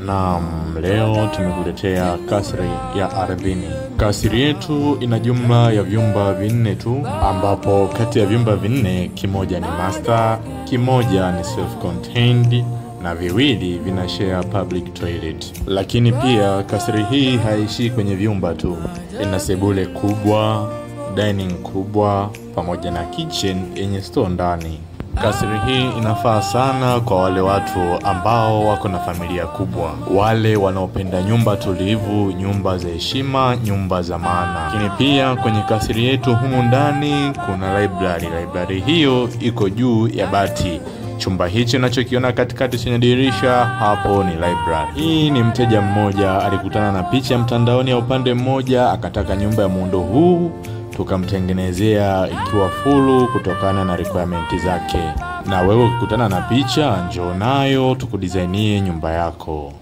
Naam, leo tumekuletea kasri ya ardhini. Kasri yetu ina jumla ya vyumba 4 tu, ambapo kati ya vyumba 4 kimoja ni master, kimoja ni self-contained na viwili vina share public toilet. Lakini pia kasri hii haishi kwenye vyumba tu. Ina sebule kubwa, dining kubwa pamoja na kitchen yenye store ndani. Kasri hii inafaa sana kwa wale watu ambao wako na familia kubwa, wale wanaopenda nyumba tulivu, nyumba za heshima, nyumba za maana. Lakini pia kwenye kasri yetu humu ndani kuna library. Library hiyo iko juu ya bati. Chumba hichi unachokiona katikati chenye dirisha, hapo ni library. Hii ni mteja mmoja alikutana na picha mtandaoni ya upande mmoja, akataka nyumba ya muundo huu, tukamtengenezea ikiwa full kutokana na requirement zake. Na wewe ukikutana na picha, njoo nayo tukudesignie nyumba yako.